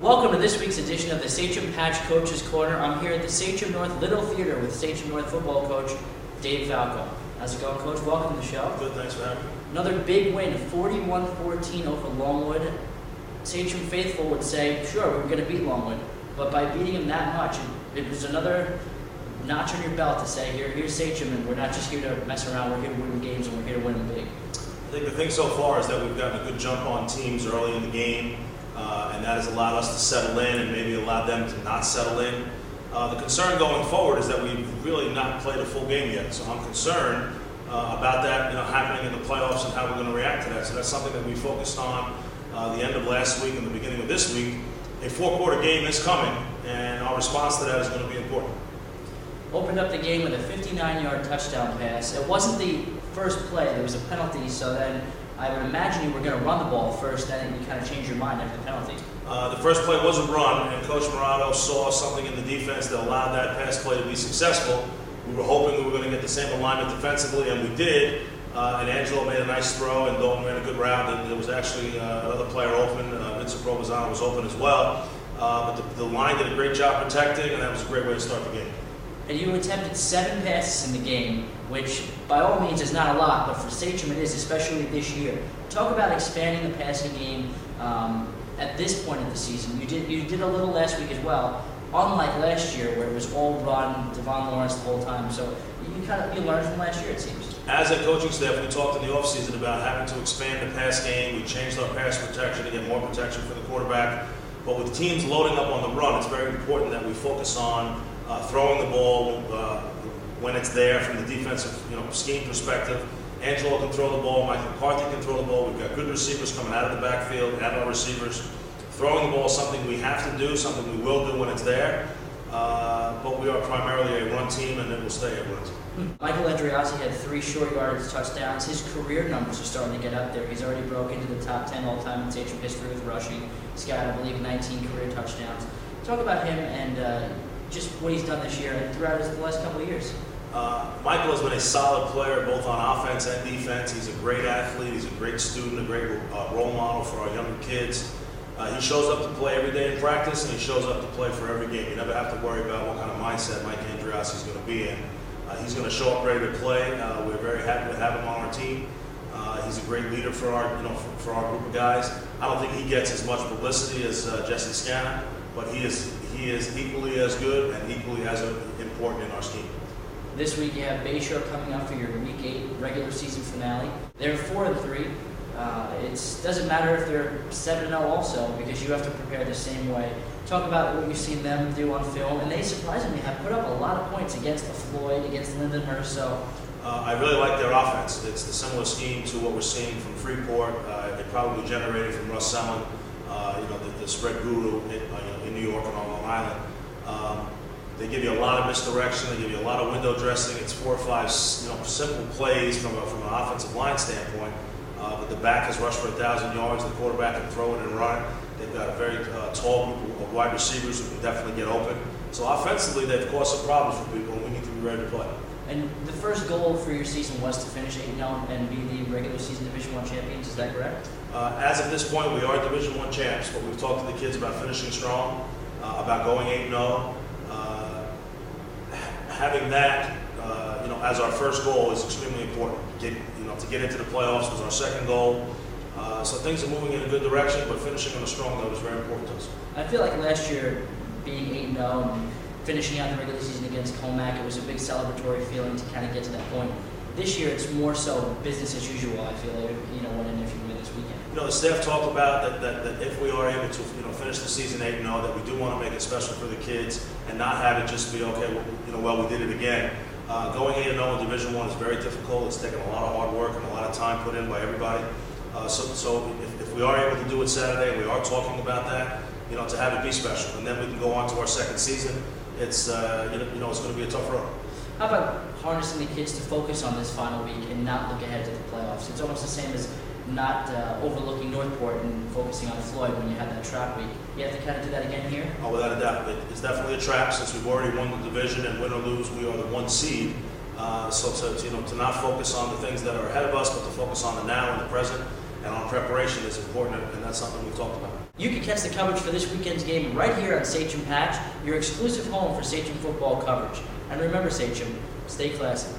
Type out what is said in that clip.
Welcome to this week's edition of the Sachem Patch Coaches Corner. I'm here at the Sachem North Little Theater with Sachem North football coach Dave Falco. How's it going, Coach? Welcome to the show. Good, thanks for having me. Another big win, 41-14 over Longwood. Sachem faithful would say, sure, we were going to beat Longwood, but by beating them that much, it was another notch on your belt to say, here's Sachem, and we're not just here to mess around, we're here to win games, and we're here to win them big. I think the thing so far is that we've gotten a good jump on teams early in the game, and that has allowed us to settle in and maybe allowed them to not settle in. The concern going forward is that we've really not played a full game yet, so I'm concerned about that happening in the playoffs and how we're going to react to that. So that's something that we focused on the end of last week and the beginning of this week. A four-quarter game is coming, and our response to that is going to be important. Opened up the game with a 59-yard touchdown pass. It wasn't the first play. There was a penalty, so then I would imagine you were going to run the ball first, then you kind of changed your mind after the penalty. The first play was a run, and Coach Morado saw something in the defense that allowed that pass play to be successful. We were hoping we were going to get the same alignment defensively, and we did. And Angelo made a nice throw, and Dalton ran a good route. And there was actually another player open. Vincent Provenzano was open as well. But the line did a great job protecting, and that was a great way to start the game. And you attempted 7 passes in the game, which by all means is not a lot, but for Sachem it is, especially this year. Talk about expanding the passing game at this point of the season. You did a little last week as well, unlike last year where it was all run, Devon Lawrence the whole time. So you learned from last year, it seems. As a coaching staff, we talked in the offseason about having to expand the pass game. We changed our pass protection to get more protection for the quarterback. But with teams loading up on the run, it's very important that we focus on throwing the ball when it's there from the defensive scheme perspective. Angelo can throw the ball. Mike McCarthy can throw the ball. We've got good receivers coming out of the backfield, and our receivers. Throwing the ball is something we have to do, something we will do when it's there. But we are primarily a run team, and it will stay a run team. Michael Andriazzi had 3 short yardage touchdowns. His career numbers are starting to get up there. He's already broke into the top 10 all-time in Sachem history with rushing. He's got, I believe, 19 career touchdowns. Talk about him and just what he's done this year and throughout the last couple of years. Michael has been a solid player both on offense and defense. He's a great athlete. He's a great student, a great role model for our younger kids. He shows up to play every day in practice, and he shows up to play for every game. You never have to worry about what kind of mindset Mike Andriazzi is going to be in. He's going to show up ready to play. We're very happy to have him on our team. He's a great leader for our, for our group of guys. I don't think he gets as much publicity as Jesse Scanna, but he is equally as good and equally as important in our scheme. This week you have Bayshore coming up for your Week 8 regular season finale. They're 4-3. It doesn't matter if they're 7-0 also, because you have to prepare the same way. Talk about what you've seen them do on film, and they surprisingly have put up a lot of points against Floyd, against Lindenhurst. So I really like their offense. It's the similar scheme to what we're seeing from Freeport. It probably generated from Russ Selman, the spread guru in New York and on Long Island. They give you a lot of misdirection. They give you a lot of window dressing. It's 4 or 5 simple plays from an offensive line standpoint. But the back has rushed for 1,000 yards. The quarterback can throw it and run it. They've got a very tall group of wide receivers who can definitely get open. So offensively, they've caused some problems for people, and we need to be ready to play. And the first goal for your season was to finish 8-0 and be the regular season Division I champions. Is that correct? As of this point, we are Division I champs, but we've talked to the kids about finishing strong, about going 8-0. Having that, as our first goal is extremely important. To get into the playoffs was our second goal. So things are moving in a good direction, but finishing on a strong note is very important to us. I feel like last year, being 8-0 and finishing out the regular season against Comac, it was a big celebratory feeling to kind of get to that point. This year, it's more so business as usual. I feel like, when and if you win this weekend. The staff talked about that if we are able to, finish the season 8-0, that we do want to make it special for the kids and not have it just be okay. We did it again. Going 8-0 in Division I is very difficult. It's taken a lot of hard work and a lot of time put in by everybody. So if we are able to do it Saturday, we are talking about that. To have it be special, and then we can go on to our second season. It's it's going to be a tough road. How about harnessing the kids to focus on this final week and not look ahead to the playoffs? It's almost the same as not overlooking Northport and focusing on Floyd when you had that trap week. You have to kind of do that again here? Oh, without a doubt. It's definitely a trap since we've already won the division, and win or lose, we are the 1 seed. So to not focus on the things that are ahead of us, but to focus on the now and the present, and our preparation is important, and that's something we've talked about. You can catch the coverage for this weekend's game right here on Sachem Patch, your exclusive home for Sachem football coverage. And remember, Sachem, stay classy.